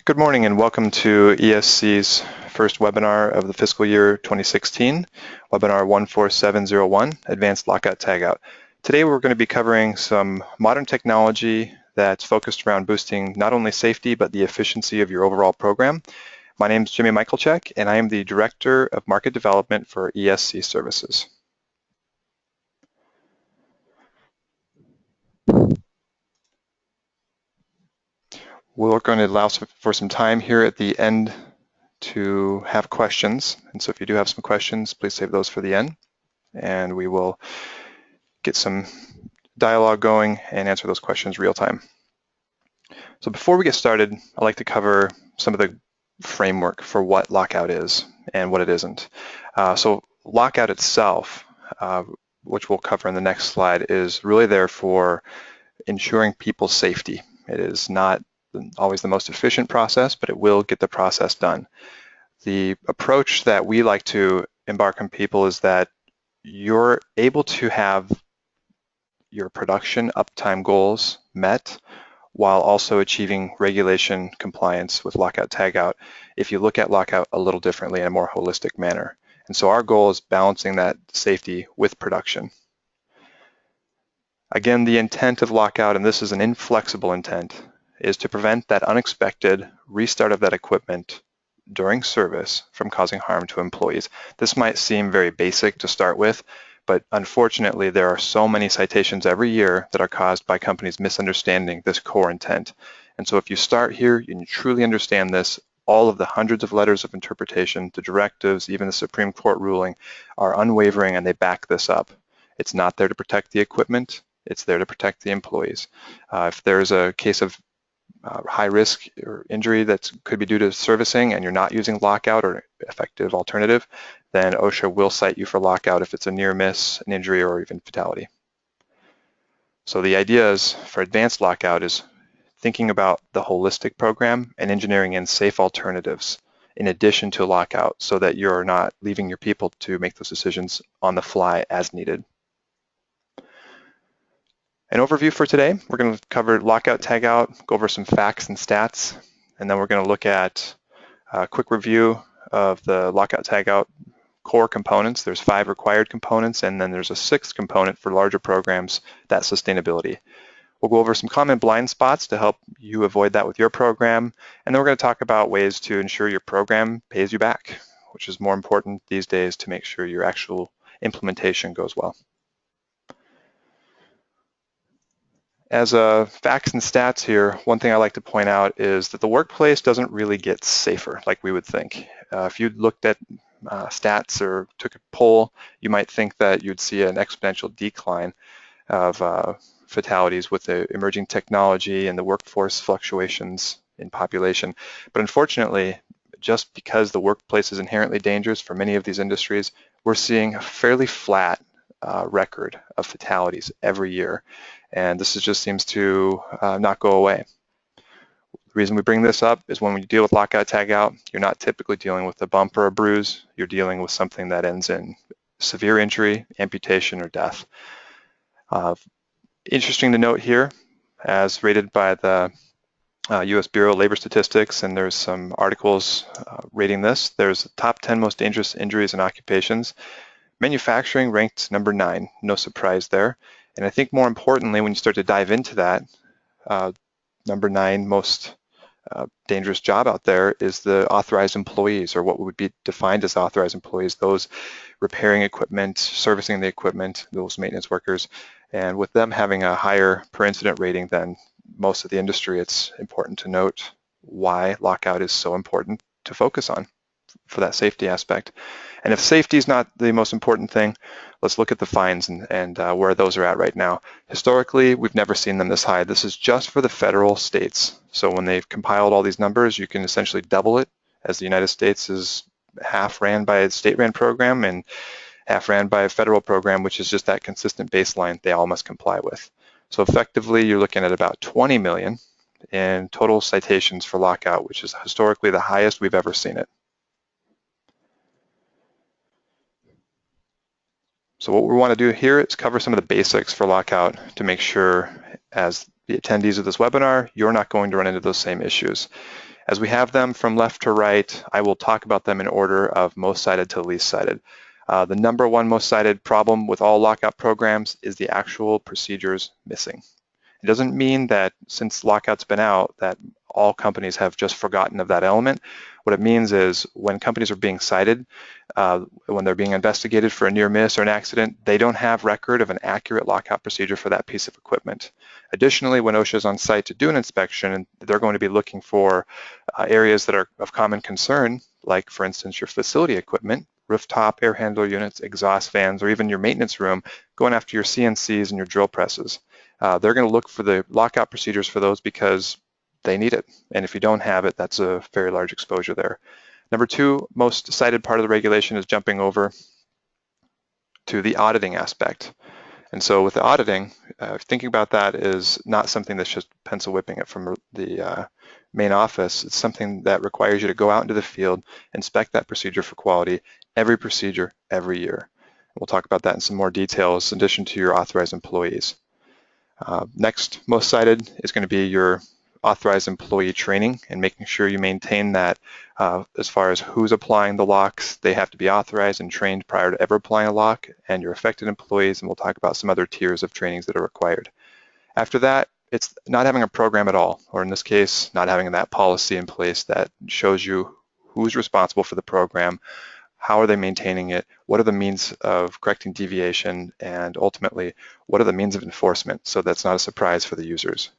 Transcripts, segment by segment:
Good morning and welcome to ESC's first webinar of the fiscal year 2016, webinar 14701, Advanced Lockout Tagout. Today we're going to be covering some modern technology that's focused around boosting not only safety but the efficiency of your overall program. My name is Jimmy Michalchek and I am the Director of Market Development for ESC Services. We're going to allow for some time here at the end to have questions. And so if you do have some questions, please save those for the end. And we will get some dialogue going and answer those questions real time. So before we get started, I'd like to cover some of the framework for what lockout is and what it isn't. So lockout itself, which we'll cover in the next slide, is really there for ensuring people's safety. It is not always the most efficient process, but it will get the process done. The approach that we like to embark on people is that you're able to have your production uptime goals met while also achieving regulation compliance with lockout tagout if you look at lockout a little differently in a more holistic manner. And so our goal is balancing that safety with production. Again, the intent of lockout, and this is an inflexible intent, is to prevent that unexpected restart of that equipment during service from causing harm to employees. This might seem very basic to start with, but unfortunately there are so many citations every year that are caused by companies misunderstanding this core intent. And so if you start here and you truly understand this, all of the hundreds of letters of interpretation, the directives, even the Supreme Court ruling are unwavering and they back this up. It's not there to protect the equipment, it's there to protect the employees. If there's a case of high risk or injury that could be due to servicing and you're not using lockout or effective alternative, then OSHA will cite you for lockout if it's a near miss, an injury, or even fatality. So the idea is for advanced lockout is thinking about the holistic program and engineering in safe alternatives in addition to lockout so that you're not leaving your people to make those decisions on the fly as needed. An overview for today, we're going to cover lockout tagout, go over some facts and stats, and then we're going to look at a quick review of the lockout tagout core components. There's 5 required components, and then there's a 6th component for larger programs, that's sustainability. We'll go over some common blind spots to help you avoid that with your program, and then we're going to talk about ways to ensure your program pays you back, which is more important these days to make sure your actual implementation goes well. As facts and stats here, one thing I like to point out is that the workplace doesn't really get safer like we would think. If you looked at stats or took a poll, you might think that you'd see an exponential decline of fatalities with the emerging technology and the workforce fluctuations in population. But unfortunately, just because the workplace is inherently dangerous for many of these industries, we're seeing a fairly flat record of fatalities every year. And this just seems to not go away. The reason we bring this up is when we deal with lockout tagout, you're not typically dealing with a bump or a bruise, you're dealing with something that ends in severe injury, amputation, or death. Interesting to note here, as rated by the US Bureau of Labor Statistics, and there's some articles rating this, there's the top 10 most dangerous injuries and occupations. Manufacturing ranked number 9, no surprise there. And I think more importantly, when you start to dive into that, number 9 most dangerous job out there is the authorized employees, or what would be defined as authorized employees, those repairing equipment, servicing the equipment, those maintenance workers. And with them having a higher per incident rating than most of the industry, it's important to note why lockout is so important to focus on for that safety aspect. And if safety is not the most important thing, let's look at the fines and where those are at right now. Historically, we've never seen them this high. This is just for the federal states. So when they've compiled all these numbers, you can essentially double it, as the United States is half ran by a state-ran program and half ran by a federal program, which is just that consistent baseline they all must comply with. So effectively, you're looking at about 20 million in total citations for lockout, which is historically the highest we've ever seen it. So what we want to do here is cover some of the basics for lockout to make sure, as the attendees of this webinar, you're not going to run into those same issues. As we have them from left to right, I will talk about them in order of most cited to least cited. The number one most cited problem with all lockout programs is the actual procedures missing. It doesn't mean that since Lockout's been out that all companies have just forgotten of that element. What it means is when companies are being cited, when they're being investigated for a near miss or an accident, they don't have record of an accurate lockout procedure for that piece of equipment. Additionally, when OSHA is on site to do an inspection, they're going to be looking for areas that are of common concern, like for instance your facility equipment, rooftop air handler units, exhaust fans, or even your maintenance room, going after your CNCs and your drill presses. They're going to look for the lockout procedures for those because they need it. And if you don't have it, that's a very large exposure there. Number two, most cited part of the regulation is jumping over to the auditing aspect. And so with the auditing, thinking about that is not something that's just pencil whipping it from the main office. It's something that requires you to go out into the field, inspect that procedure for quality, every procedure, every year. We'll talk about that in some more details in addition to your authorized employees. Next, most cited is going to be your authorized employee training and making sure you maintain that as far as who's applying the locks. They have to be authorized and trained prior to ever applying a lock, and your affected employees, and we'll talk about some other tiers of trainings that are required. After that, it's not having a program at all, or in this case, not having that policy in place that shows you who's responsible for the program, how are they maintaining it, what are the means of correcting deviation, and ultimately, what are the means of enforcement, so that's not a surprise for the users.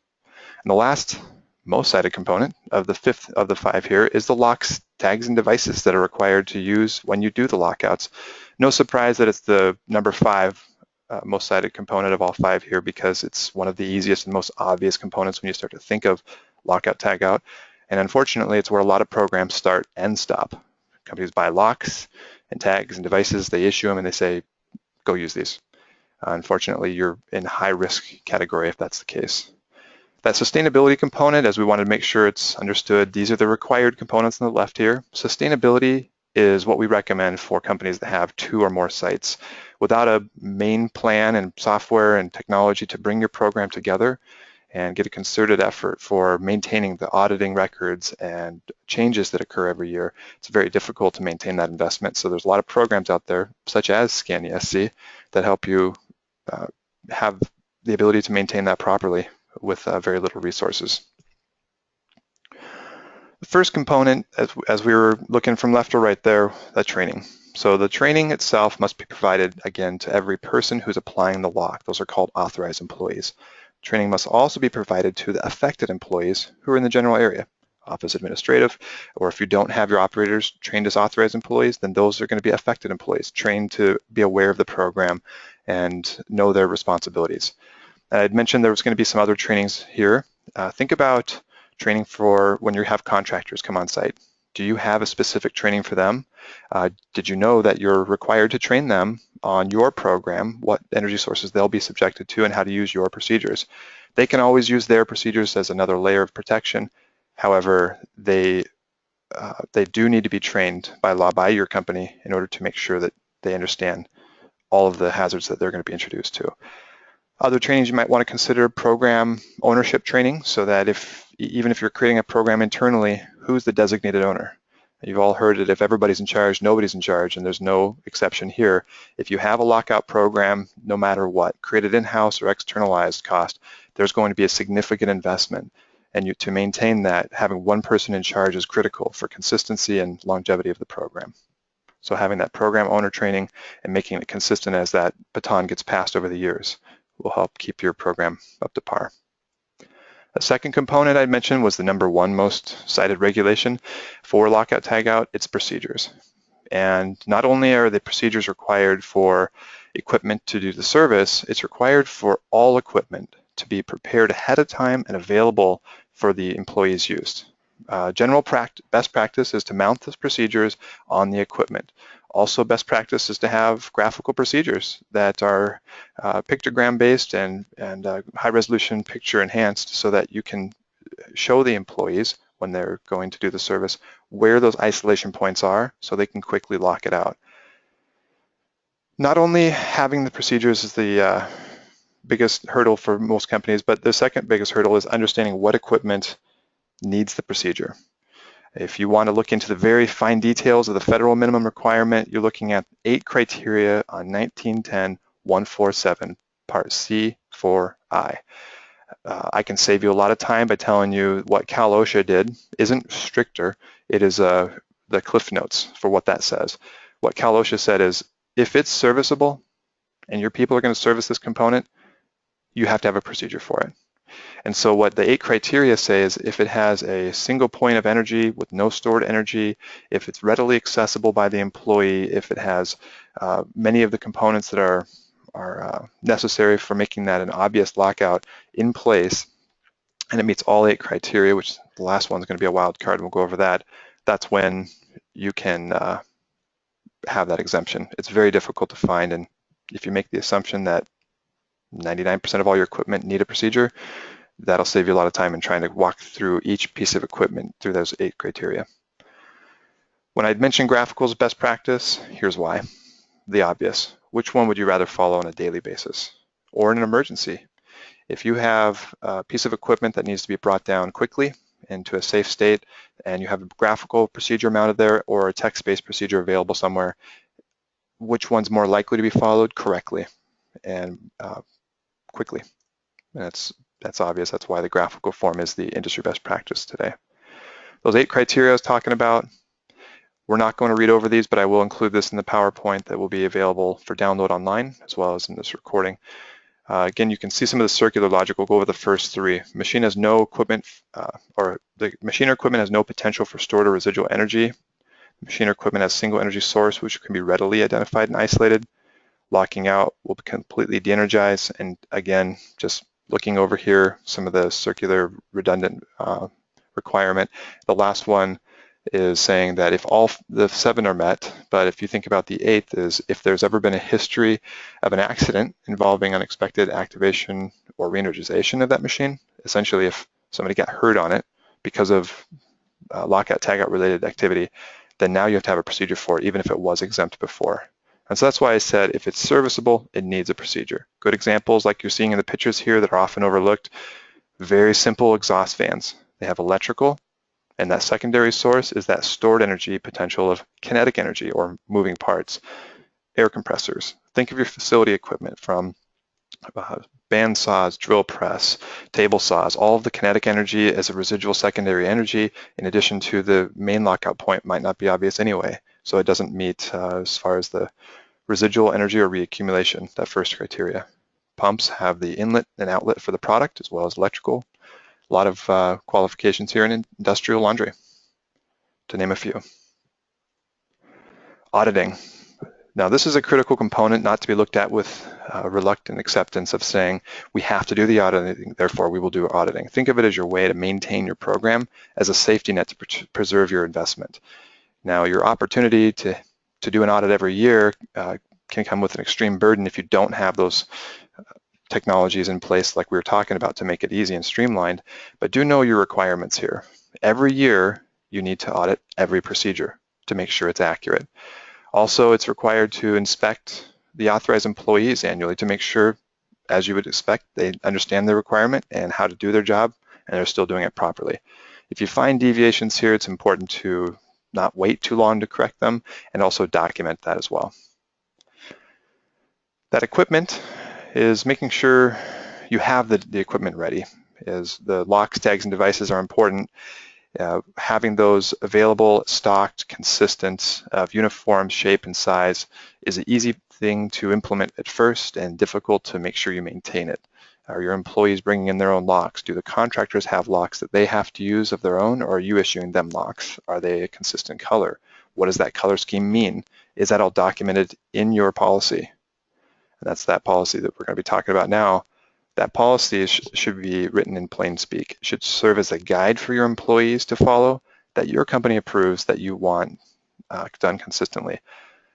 And the last most cited component of the fifth of the five here is the locks, tags, and devices that are required to use when you do the lockouts. No surprise that it's the number five most cited component of all five here, because it's one of the easiest and most obvious components when you start to think of lockout, tag out. And unfortunately, it's where a lot of programs start and stop. Companies buy locks and tags and devices, they issue them and they say, go use these. Unfortunately, you're in high risk category if that's the case. That sustainability component, as we want to make sure it's understood, these are the required components on the left here. Sustainability is what we recommend for companies that have 2 or more sites. Without a main plan and software and technology to bring your program together and get a concerted effort for maintaining the auditing records and changes that occur every year, it's very difficult to maintain that investment. So there's a lot of programs out there, such as Scan ESC, that help you have the ability to maintain that properly with very little resources. The first component, as we were looking from left to right there, that training. So the training itself must be provided, again, to every person who's applying the lock. Those are called authorized employees. Training must also be provided to the affected employees who are in the general area, office administrative, or if you don't have your operators trained as authorized employees, then those are going to be affected employees, trained to be aware of the program and know their responsibilities. I'd mentioned there was going to be some other trainings here. Think about training for when you have contractors come on site. Do you have a specific training for them? Did you know that you're required to train them on your program, what energy sources they'll be subjected to and how to use your procedures? They can always use their procedures as another layer of protection. However, they do need to be trained by law by your company in order to make sure that they understand all of the hazards that they're going to be introduced to. Other trainings you might want to consider: program ownership training, so that even if you're creating a program internally, who's the designated owner? You've all heard that if everybody's in charge, nobody's in charge, and there's no exception here. If you have a lockout program, no matter what, created in-house or externalized cost, there's going to be a significant investment. And to maintain that, having one person in charge is critical for consistency and longevity of the program. So having that program owner training and making it consistent as that baton gets passed over the years will help keep your program up to par. A second component I mentioned was the number one most cited regulation for lockout tagout. It's procedures. And not only are the procedures required for equipment to do the service, it's required for all equipment to be prepared ahead of time and available for the employees' use. Best practice is to mount the procedures on the equipment. Also, best practice is to have graphical procedures that are pictogram based and high resolution picture enhanced, so that you can show the employees when they're going to do the service where those isolation points are, so they can quickly lock it out. Not only having the procedures is the biggest hurdle for most companies, but the second biggest hurdle is understanding what equipment needs the procedure. If you want to look into the very fine details of the federal minimum requirement, you're looking at 8 criteria on 1910-147, Part C4I. I can save you a lot of time by telling you what Cal OSHA did isn't stricter. It is the cliff notes for what that says. What Cal OSHA said is, if it's serviceable and your people are going to service this component, you have to have a procedure for it. And so what the 8 criteria say is, if it has a single point of energy with no stored energy, if it's readily accessible by the employee, if it has many of the components that are necessary for making that an obvious lockout in place, and it meets all 8 criteria, which the last one's going to be a wild card, and we'll go over that, that's when you can have that exemption. It's very difficult to find, and if you make the assumption that 99% of all your equipment need a procedure, that'll save you a lot of time in trying to walk through each piece of equipment through those 8 criteria. When I'd mentioned graphical as best practice, here's why. The obvious. Which one would you rather follow on a daily basis or in an emergency? If you have a piece of equipment that needs to be brought down quickly into a safe state and you have a graphical procedure mounted there or a text-based procedure available somewhere, which one's more likely to be followed correctly and quickly? And that's obvious. That's why the graphical form is the industry best practice today. Those 8 criteria I was talking about, we're not going to read over these, but I will include this in the PowerPoint that will be available for download online as well as in this recording. Again, you can see some of the circular logic. We'll go over the first 3. Machine has no equipment, or the machine or equipment has no potential for stored or residual energy. Machine or equipment has single energy source, which can be readily identified and isolated. Locking out will completely de-energize. And again, just looking over here, some of the circular redundant requirement. The last one is saying that if all the 7 are met, but if you think about the 8th is if there's ever been a history of an accident involving unexpected activation or re-energization of that machine, essentially if somebody got hurt on it because of lockout, tagout related activity, then now you have to have a procedure for it, even if it was exempt before. And so that's why I said if it's serviceable, it needs a procedure. Good examples like you're seeing in the pictures here that are often overlooked, very simple exhaust fans. They have electrical, and that secondary source is that stored energy potential of kinetic energy or moving parts. Air compressors. Think of your facility equipment from band saws, drill press, table saws, all of the kinetic energy as a residual secondary energy in addition to the main lockout point might not be obvious anyway. So it doesn't meet as far as the residual energy or reaccumulation, that first criteria. Pumps have the inlet and outlet for the product as well as electrical. A lot of qualifications here in industrial laundry, to name a few. Auditing. Now this is a critical component not to be looked at with reluctant acceptance of saying we have to do the auditing, therefore we will do auditing. Think of it as your way to maintain your program as a safety net to preserve your investment. Now your opportunity to do an audit every year can come with an extreme burden if you don't have those technologies in place like we were talking about to make it easy and streamlined, but do know your requirements here. Every year you need to audit every procedure to make sure it's accurate. Also, it's required to inspect the authorized employees annually to make sure, as you would expect, they understand the requirement and how to do their job and they're still doing it properly. If you find deviations here, it's important to not wait too long to correct them and also document that as well. That equipment is making sure you have the equipment ready. As the locks, tags, and devices are important, having those available, stocked, consistent, of uniform shape and size is an easy thing to implement at first and difficult to make sure you maintain it. Are your employees bringing in their own locks? Do the contractors have locks that they have to use of their own, or are you issuing them locks? Are they a consistent color? What does that color scheme mean? Is that all documented in your policy? And that's that policy that we're going to be talking about now. That policy should be written in plain speak. It should serve as a guide for your employees to follow that your company approves that you want done consistently.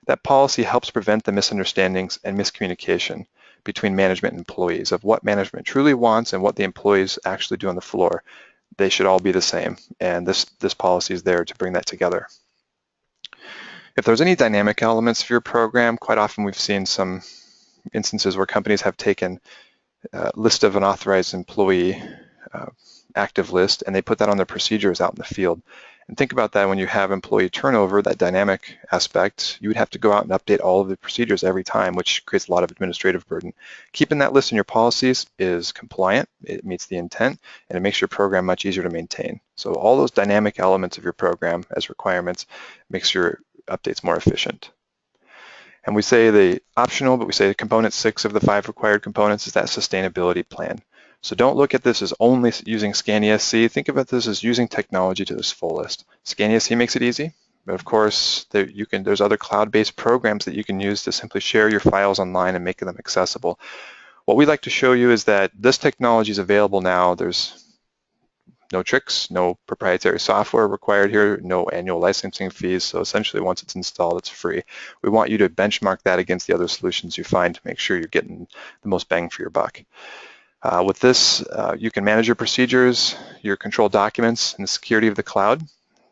That policy helps prevent the misunderstandings and miscommunication between management and employees of what management truly wants and what the employees actually do on the floor. They should all be the same, and this policy is there to bring that together. If there's any dynamic elements of your program, quite often we've seen some instances where companies have taken a list of an authorized employee active list and they put that on their procedures out in the field. And think about that when you have employee turnover, that dynamic aspect, you would have to go out and update all of the procedures every time, which creates a lot of administrative burden. Keeping that list in your policies is compliant, it meets the intent, and it makes your program much easier to maintain. So all those dynamic elements of your program as requirements makes your updates more efficient. And we say the optional, but we say component 6 of the 5 required components is that sustainability plan. So don't look at this as only using Scan ESC. Think about this as using technology to its fullest. Scan ESC makes it easy, but of course there's other cloud-based programs that you can use to simply share your files online and make them accessible. What we'd like to show you is that this technology is available now. There's no tricks, no proprietary software required here, no annual licensing fees. So essentially once it's installed, it's free. We want you to benchmark that against the other solutions you find to make sure you're getting the most bang for your buck. With this, you can manage your procedures, your control documents, and the security of the cloud.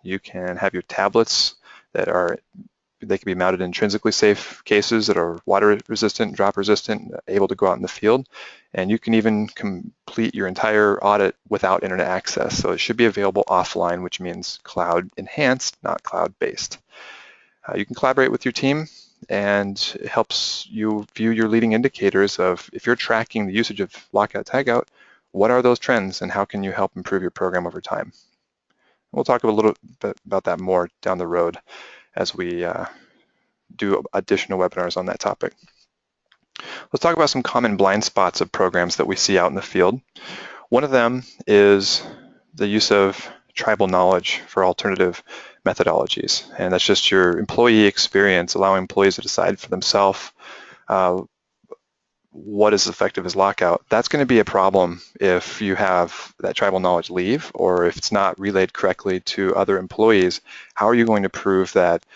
You can have your tablets they can be mounted in intrinsically safe cases that are water resistant, drop resistant, able to go out in the field. And you can even complete your entire audit without internet access. So it should be available offline, which means cloud enhanced, not cloud based. You can collaborate with your team, and it helps you view your leading indicators of if you're tracking the usage of Lockout Tagout, what are those trends and how can you help improve your program over time? We'll talk a little bit about that more down the road as we do additional webinars on that topic. Let's talk about some common blind spots of programs that we see out in the field. One of them is the use of tribal knowledge for alternative methodologies, and that's just your employee experience, allowing employees to decide for themselves what is effective as Lockout. That's going to be a problem if you have that tribal knowledge leave, or if it's not relayed correctly to other employees. How are you going to prove that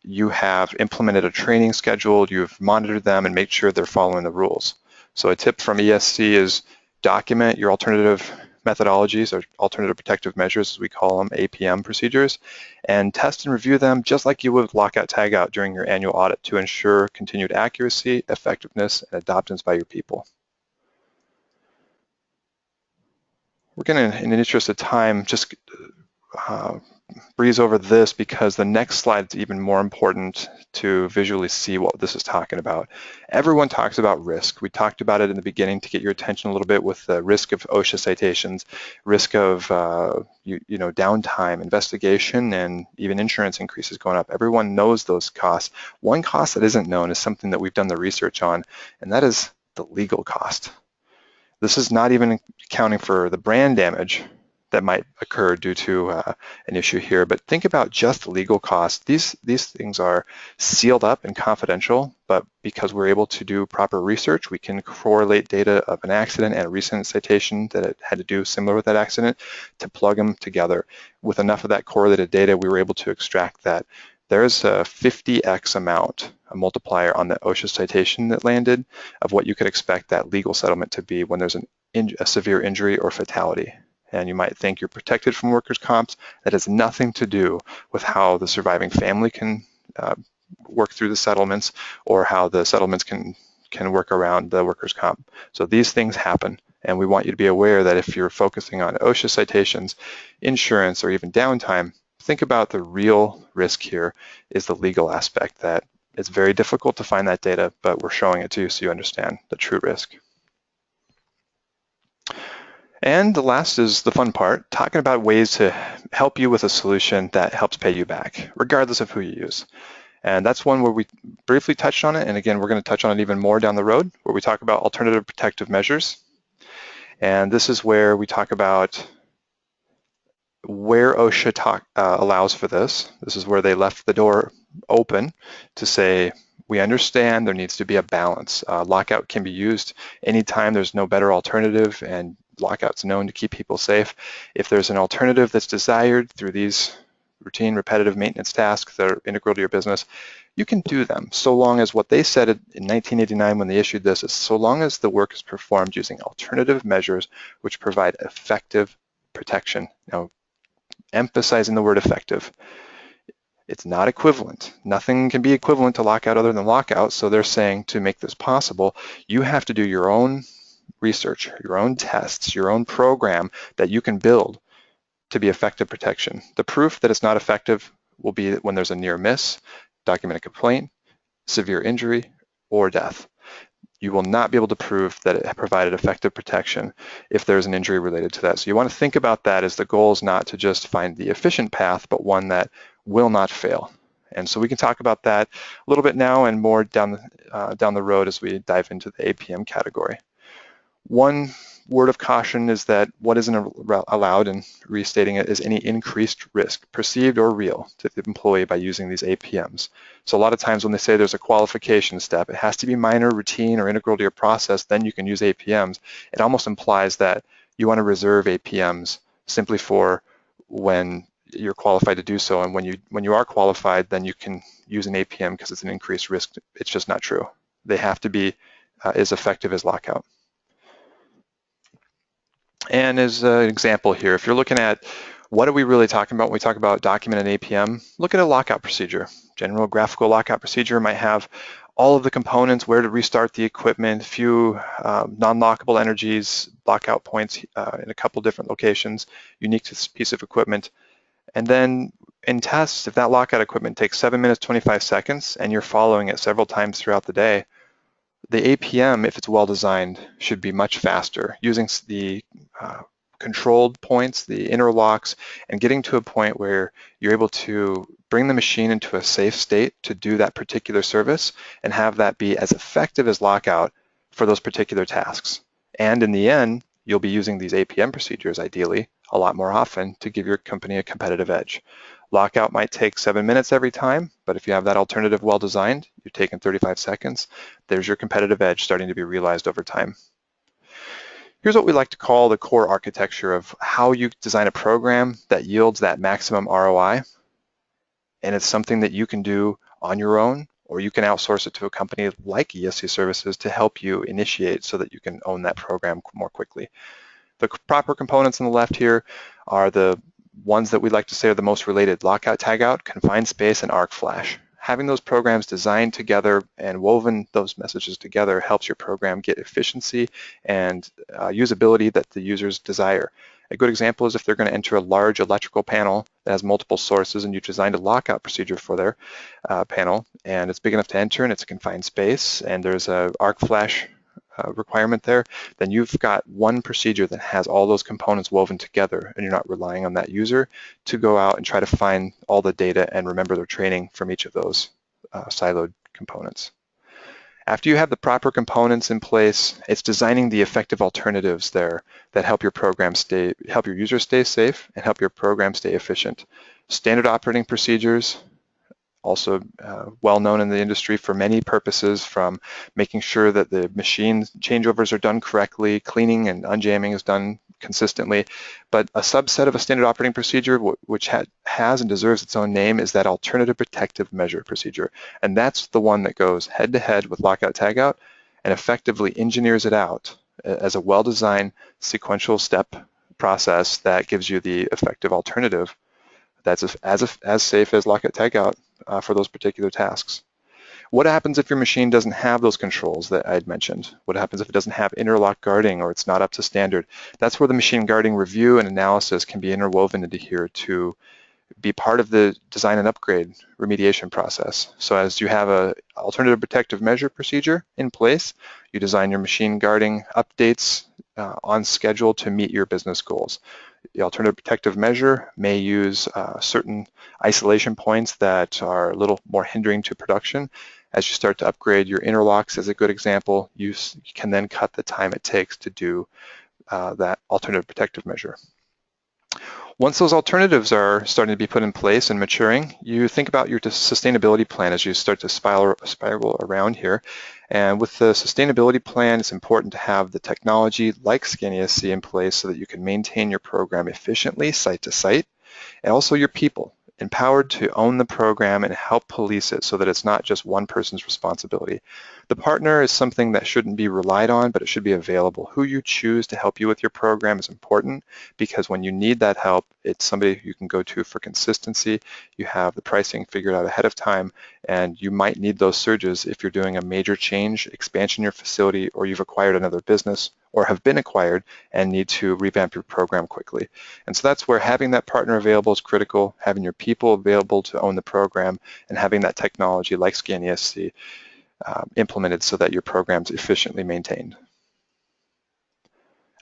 you have implemented a training schedule, you've monitored them and made sure they're following the rules? So a tip from ESC is document your alternative methodologies, or alternative protective measures as we call them, APM procedures, and test and review them just like you would with Lockout Tagout during your annual audit to ensure continued accuracy, effectiveness, and adoptions by your people. We're going to, in the interest of time, just breeze over this because the next slide is even more important to visually see what this is talking about. Everyone talks about risk. We talked about it in the beginning to get your attention a little bit with the risk of OSHA citations, risk of downtime, investigation, and even insurance increases going up. Everyone knows those costs. One cost that isn't known is something that we've done the research on, and that is the legal cost. This is not even accounting for the brand damage that might occur due to an issue here, but think about just the legal costs. These things are sealed up and confidential, but because we're able to do proper research, we can correlate data of an accident and a recent citation that it had to do similar with that accident to plug them together. With enough of that correlated data, we were able to extract that there's a 50x amount, a multiplier on the OSHA citation that landed of what you could expect that legal settlement to be when there's a severe injury or fatality. And you might think you're protected from workers' comps. That has nothing to do with how the surviving family can work through the settlements or how the settlements can work around the workers' comp. So these things happen, and we want you to be aware that if you're focusing on OSHA citations, insurance, or even downtime, think about the real risk here is the legal aspect. That it's very difficult to find that data, but we're showing it to you so you understand the true risk. And the last is the fun part, talking about ways to help you with a solution that helps pay you back, regardless of who you use. And that's one where we briefly touched on it. And again, we're going to touch on it even more down the road, where we talk about alternative protective measures. And this is where we talk about where OSHA allows for this. This is where they left the door open to say, we understand there needs to be a balance. Lockout can be used anytime there's no better alternative, and Lockout's known to keep people safe. If there's an alternative that's desired through these routine, repetitive maintenance tasks that are integral to your business, you can do them, so long as what they said in 1989 when they issued this is so long as the work is performed using alternative measures which provide effective protection. Now, emphasizing the word effective. It's not equivalent. Nothing can be equivalent to Lockout other than Lockout, so they're saying to make this possible, you have to do your own research, your own tests, your own program that you can build to be effective protection. The proof that it's not effective will be when there's a near miss, documented complaint, severe injury, or death. You will not be able to prove that it provided effective protection if there's an injury related to that. So you want to think about that as the goal is not to just find the efficient path, but one that will not fail. And so we can talk about that a little bit now and more down the road as we dive into the APM category. One word of caution is that what isn't allowed, and restating it, is any increased risk, perceived or real, to the employee by using these APMs. So a lot of times when they say there's a qualification step, it has to be minor, routine, or integral to your process, then you can use APMs. It almost implies that you want to reserve APMs simply for when you're qualified to do so, and when you are qualified, then you can use an APM because it's an increased risk. It's just not true. They have to be as effective as Lockout. And as an example here, if you're looking at what are we really talking about when we talk about document and APM, look at a lockout procedure. General graphical lockout procedure might have all of the components, where to restart the equipment, a few non-lockable energies, lockout points in a couple different locations, unique to this piece of equipment. And then in tests, if that lockout equipment takes 7 minutes, 25 seconds, and you're following it several times throughout the day, the APM, if it's well designed, should be much faster, using the controlled points, the interlocks, and getting to a point where you're able to bring the machine into a safe state to do that particular service and have that be as effective as Lockout for those particular tasks. And in the end, you'll be using these APM procedures, ideally, a lot more often to give your company a competitive edge. Lockout might take 7 minutes every time, but if you have that alternative well designed, you're taking 35 seconds, there's your competitive edge starting to be realized over time. Here's what we like to call the core architecture of how you design a program that yields that maximum ROI. And it's something that you can do on your own, or you can outsource it to a company like ESC Services to help you initiate so that you can own that program more quickly. The proper components on the left here are the ones that we like to say are the most related: Lockout, Tagout, Confined Space, and Arc Flash. Having those programs designed together and woven those messages together helps your program get efficiency and usability that the users desire. A good example is if they're going to enter a large electrical panel that has multiple sources and you've designed a lockout procedure for their panel, and it's big enough to enter and it's a confined space, and there's a arc flash requirement there, then you've got one procedure that has all those components woven together, and you're not relying on that user to go out and try to find all the data and remember their training from each of those siloed components. After you have the proper components in place, it's designing the effective alternatives there that help your program help your users stay safe and help your program stay efficient. Standard operating procedures, also well known in the industry for many purposes, from making sure that the machine changeovers are done correctly, cleaning and unjamming is done consistently. But a subset of a standard operating procedure, which has and deserves its own name, is that alternative protective measure procedure. And that's the one that goes head to head with Lockout Tagout and effectively engineers it out as a well-designed sequential step process that gives you the effective alternative that's as safe as Lockout Tagout for those particular tasks. What happens if your machine doesn't have those controls that I'd mentioned? What happens if it doesn't have interlock guarding or it's not up to standard? That's where the machine guarding review and analysis can be interwoven into here to be part of the design and upgrade remediation process. So as you have an alternative protective measure procedure in place, you design your machine guarding updates on schedule to meet your business goals. The alternative protective measure may use certain isolation points that are a little more hindering to production. As you start to upgrade your interlocks, as a good example, you can then cut the time it takes to do that alternative protective measure. Once those alternatives are starting to be put in place and maturing, you think about your sustainability plan as you start to spiral around here. And with the sustainability plan, it's important to have the technology like ScanESC in place so that you can maintain your program efficiently, site to site, and also your people empowered to own the program and help police it so that it's not just one person's responsibility. The partner is something that shouldn't be relied on, but it should be available. Who you choose to help you with your program is important, because when you need that help, it's somebody you can go to for consistency. You have the pricing figured out ahead of time, and you might need those surges if you're doing a major change, expansion in your facility, or you've acquired another business or have been acquired and need to revamp your program quickly. And so that's where having that partner available is critical, having your people available to own the program, and having that technology like Scan ESC implemented so that your program's efficiently maintained.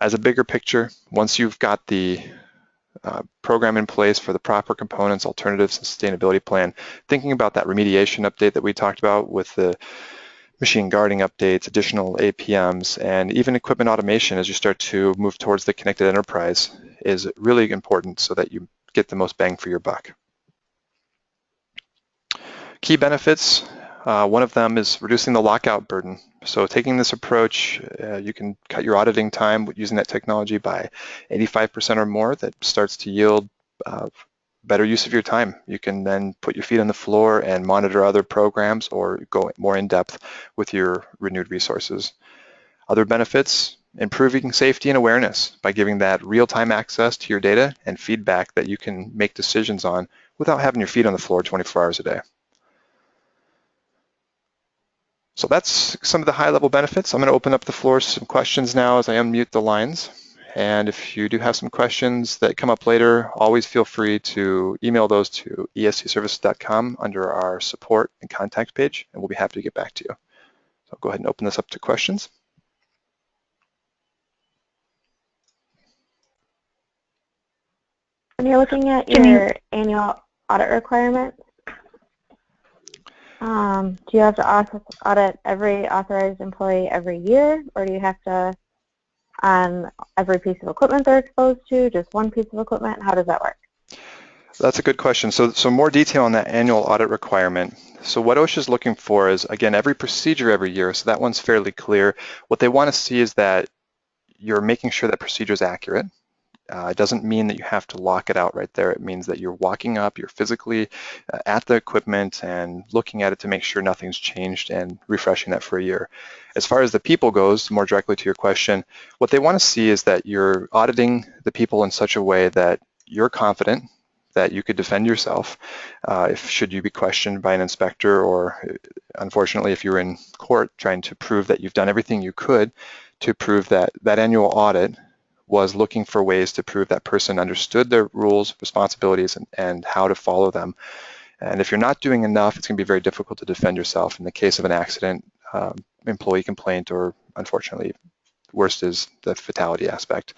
As a bigger picture, once you've got the program in place for the proper components, alternatives, and sustainability plan, thinking about that remediation update that we talked about with the machine guarding updates, additional APMs, and even equipment automation as you start to move towards the connected enterprise is really important so that you get the most bang for your buck. Key benefits, one of them is reducing the lockout burden. So taking this approach, you can cut your auditing time using that technology by 85% or more. That starts to yield better use of your time. You can then put your feet on the floor and monitor other programs or go more in depth with your renewed resources. Other benefits, improving safety and awareness by giving that real-time access to your data and feedback that you can make decisions on without having your feet on the floor 24 hours a day. So that's some of the high-level benefits. I'm going to open up the floor to some questions now as I unmute the lines. And if you do have some questions that come up later, always feel free to email those to escservices.com under our support and contact page, and we'll be happy to get back to you. So I'll go ahead and open this up to questions. When you're looking at your annual audit requirements, do you have to audit every authorized employee every year, or do you have to on every piece of equipment they're exposed to, just one piece of equipment? How does that work? That's a good question. So more detail on that annual audit requirement. So what OSHA is looking for is, again, every procedure every year, so that one's fairly clear. What they want to see is that you're making sure that procedure is accurate. It doesn't mean that you have to lock it out right there. It means that you're walking up, you're physically at the equipment and looking at it to make sure nothing's changed and refreshing that for a year. As far as the people goes, more directly to your question, what they want to see is that you're auditing the people in such a way that you're confident that you could defend yourself if should you be questioned by an inspector, or unfortunately if you're in court trying to prove that you've done everything you could to prove that that annual audit was looking for ways to prove that person understood their rules, responsibilities, and how to follow them. And if you're not doing enough, it's going to be very difficult to defend yourself in the case of an accident, employee complaint, or unfortunately, worst is the fatality aspect.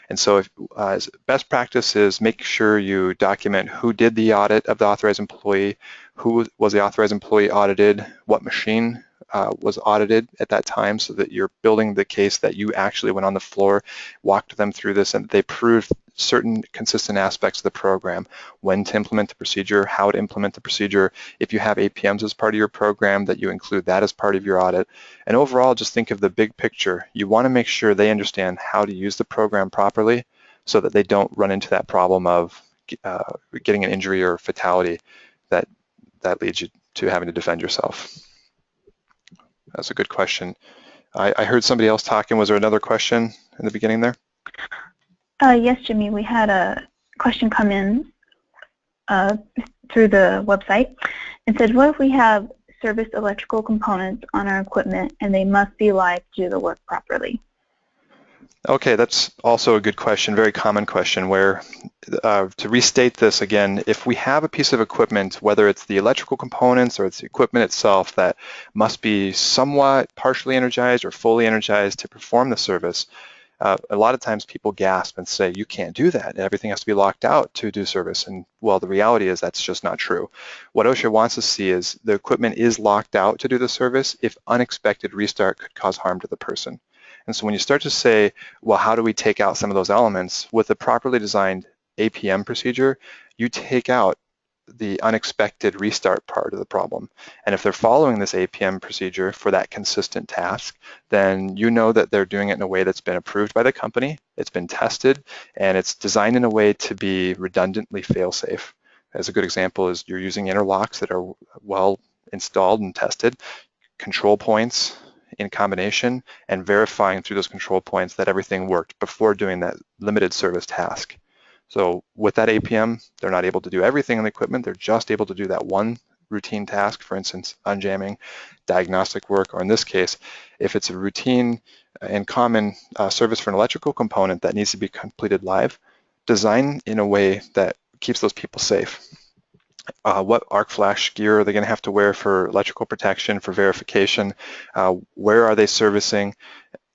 And so as best practice is make sure you document who did the audit of the authorized employee, who was the authorized employee audited, what machine was audited at that time, so that you're building the case that you actually went on the floor, walked them through this, and they proved certain consistent aspects of the program, when to implement the procedure, how to implement the procedure. If you have APMs as part of your program, that you include that as part of your audit. And overall, just think of the big picture. You want to make sure they understand how to use the program properly so that they don't run into that problem of getting an injury or fatality that leads you to having to defend yourself. That's a good question. I heard somebody else talking. Was there another question in the beginning there? Yes, Jimmy. We had a question come in through the website. It said, what if we have service electrical components on our equipment and they must be live to do the work properly? Okay, that's also a good question, very common question, where to restate this again, if we have a piece of equipment, whether it's the electrical components or it's the equipment itself that must be somewhat partially energized or fully energized to perform the service, a lot of times people gasp and say, you can't do that. Everything has to be locked out to do service. And well, the reality is that's just not true. What OSHA wants to see is the equipment is locked out to do the service if unexpected restart could cause harm to the person. And so when you start to say, well, how do we take out some of those elements? With a properly designed APM procedure, you take out the unexpected restart part of the problem. And if they're following this APM procedure for that consistent task, then you know that they're doing it in a way that's been approved by the company, it's been tested, and it's designed in a way to be redundantly fail-safe. As a good example is you're using interlocks that are well installed and tested. control points in combination and verifying through those control points that everything worked before doing that limited service task. So with that APM, they're not able to do everything on the equipment. They're just able to do that one routine task, for instance, unjamming, diagnostic work, or in this case, if it's a routine and common service for an electrical component that needs to be completed live, design in a way that keeps those people safe. What arc flash gear are they going to have to wear for electrical protection, for verification? Where are they servicing?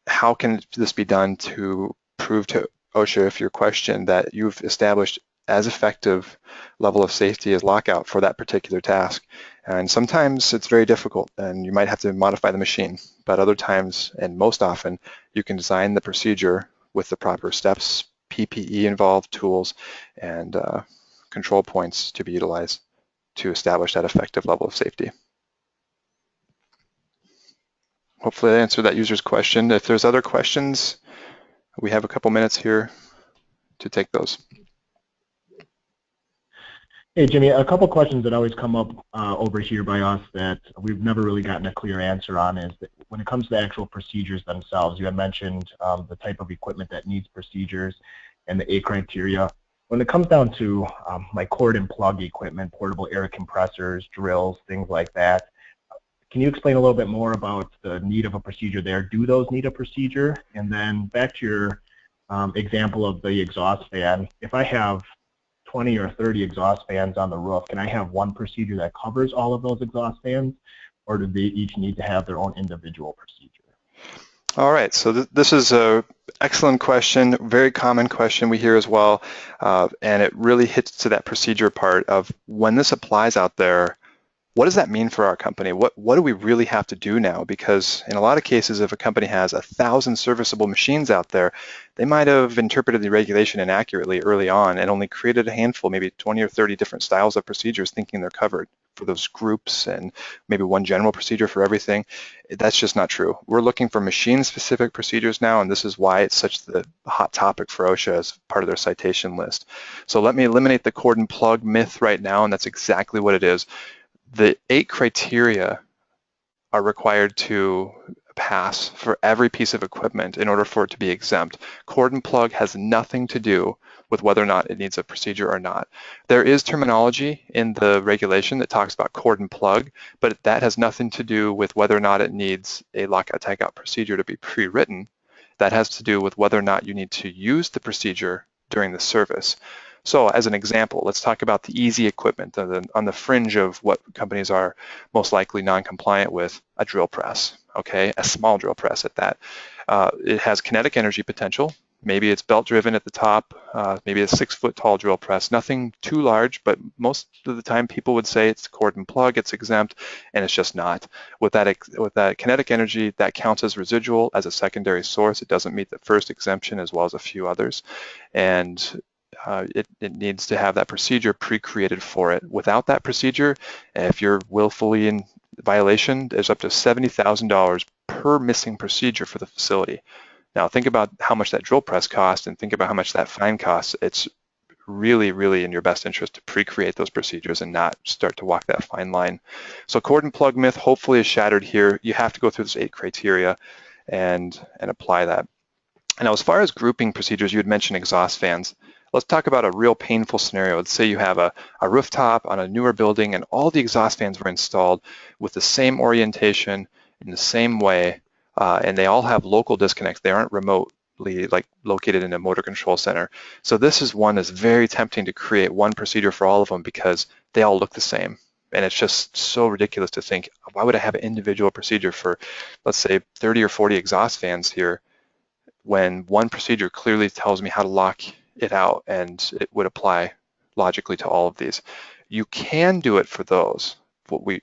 How can this be done to prove to OSHA, if your question, that you've established as effective level of safety as Lockout for that particular task? And sometimes it's very difficult and you might have to modify the machine, but other times, and most often, you can design the procedure with the proper steps, PPE involved, tools, and control points to be utilized to establish that effective level of safety. Hopefully I answered that user's question. If there's other questions, we have a couple minutes here to take those. Hey, Jimmy, a couple questions that always come up over here by us that we've never really gotten a clear answer on is that when it comes to the actual procedures themselves, you had mentioned the type of equipment that needs procedures and the 8 criteria. When it comes down to like cord and plug equipment, portable air compressors, drills, things like that, can you explain a little bit more about the need of a procedure there? Do those need a procedure? And then back to your example of the exhaust fan, if I have 20 or 30 exhaust fans on the roof, can I have one procedure that covers all of those exhaust fans, or do they each need to have their own individual procedure? All right, so this is an excellent question, very common question we hear as well, and it really hits to that procedure part of when this applies out there, what does that mean for our company? What do we really have to do now? Because in a lot of cases, if a company has 1,000 serviceable machines out there, they might have interpreted the regulation inaccurately early on and only created a handful, maybe 20 or 30 different styles of procedures thinking they're covered for those groups and maybe one general procedure for everything. That's just not true. We're looking for machine-specific procedures now, and this is why it's such the hot topic for OSHA as part of their citation list. So let me eliminate the cord and plug myth right now, and that's exactly what it is. The 8 criteria are required to pass for every piece of equipment in order for it to be exempt. Cord and plug has nothing to do with whether or not it needs a procedure or not. There is terminology in the regulation that talks about cord and plug, but that has nothing to do with whether or not it needs a lockout tagout procedure to be pre-written. That has to do with whether or not you need to use the procedure during the service. So as an example, let's talk about the easy equipment on the fringe of what companies are most likely non-compliant with, a drill press, okay? A small drill press at that. It has kinetic energy potential. Maybe it's belt driven at the top, maybe a 6-foot tall drill press, nothing too large, but most of the time people would say it's cord and plug, it's exempt, and it's just not. With that kinetic energy, that counts as residual as a secondary source. It doesn't meet the first exemption as well as a few others. And it needs to have that procedure pre-created for it. Without that procedure, if you're willfully in violation, there's up to $70,000 per missing procedure for the facility. Now think about how much that drill press costs and think about how much that fine costs. It's really, really in your best interest to pre-create those procedures and not start to walk that fine line. So cord and plug myth hopefully is shattered here. You have to go through this 8 criteria and apply that. Now as far as grouping procedures, you had mentioned exhaust fans. Let's talk about a real painful scenario. Let's say you have a rooftop on a newer building and all the exhaust fans were installed with the same orientation in the same way, and they all have local disconnects. They aren't remotely located in a motor control center. So this is one that's very tempting to create one procedure for all of them because they all look the same. And it's just so ridiculous to think, why would I have an individual procedure for, let's say, 30 or 40 exhaust fans here when one procedure clearly tells me how to lock it out and it would apply logically to all of these. You can do it for those,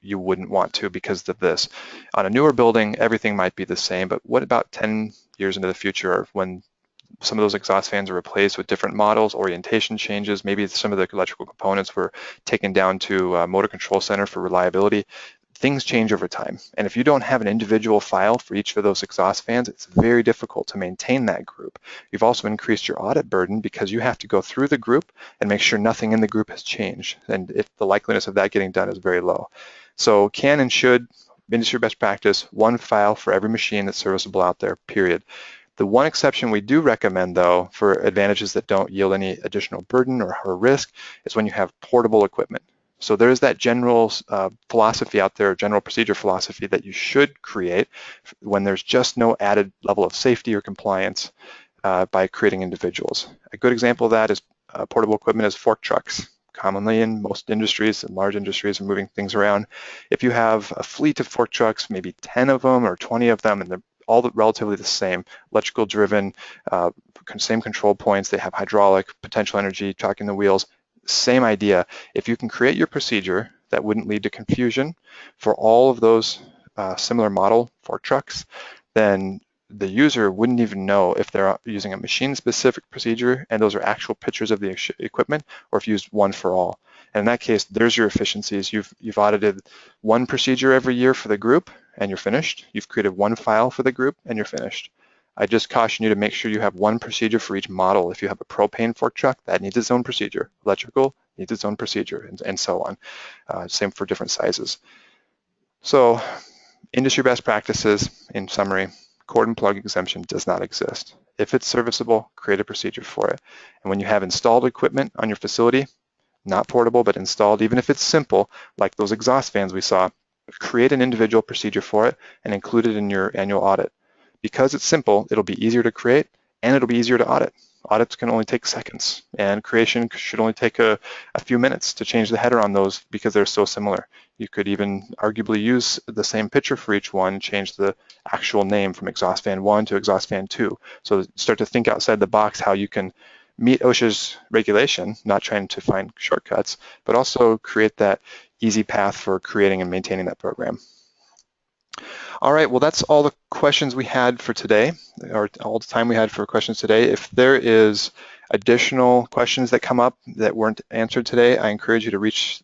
you wouldn't want to because of this. On a newer building, everything might be the same, but what about 10 years into the future when some of those exhaust fans are replaced with different models, orientation changes, maybe some of the electrical components were taken down to a motor control center for reliability. Things change over time. And if you don't have an individual file for each of those exhaust fans, it's very difficult to maintain that group. You've also increased your audit burden because you have to go through the group and make sure nothing in the group has changed. And the likeliness of that getting done is very low. So can and should industry best practice, one file for every machine that's serviceable out there, period. The one exception we do recommend, though, for advantages that don't yield any additional burden or risk is when you have portable equipment. So there's that general philosophy out there, general procedure philosophy that you should create when there's just no added level of safety or compliance by creating individuals. A good example of that is portable equipment is fork trucks. Commonly in most industries and large industries are moving things around. If you have a fleet of fork trucks, maybe 10 of them or 20 of them, and they're all relatively the same, electrical driven, same control points, they have hydraulic, potential energy, tracking the wheels, same idea. If you can create your procedure that wouldn't lead to confusion for all of those similar model fork trucks, then the user wouldn't even know if they're using a machine-specific procedure and those are actual pictures of the equipment, or if you use one for all. And in that case, there's your efficiencies. You've audited one procedure every year for the group, and you're finished. You've created one file for the group, and you're finished. I just caution you to make sure you have one procedure for each model. If you have a propane fork truck, that needs its own procedure. Electrical needs its own procedure, and so on. Same for different sizes. So, industry best practices, in summary, cord and plug exemption does not exist. If it's serviceable, create a procedure for it. And when you have installed equipment on your facility, not portable, but installed, even if it's simple, like those exhaust fans we saw, create an individual procedure for it and include it in your annual audit. Because it's simple, it'll be easier to create and it'll be easier to audit. Audits can only take seconds, and creation should only take a few minutes to change the header on those because they're so similar. You could even arguably use the same picture for each one, change the actual name from exhaust fan 1 to exhaust fan 2. So start to think outside the box how you can meet OSHA's regulation, not trying to find shortcuts, but also create that easy path for creating and maintaining that program. All right, well, that's all the questions we had for today, or all the time we had for questions today. If there is additional questions that come up that weren't answered today, I encourage you to reach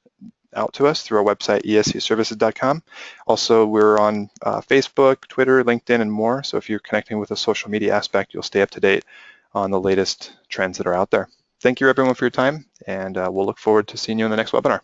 out to us through our website, escservices.com. Also, we're on Facebook, Twitter, LinkedIn, and more. So if you're connecting with a social media aspect, you'll stay up to date on the latest trends that are out there. Thank you, everyone, for your time, and we'll look forward to seeing you in the next webinar.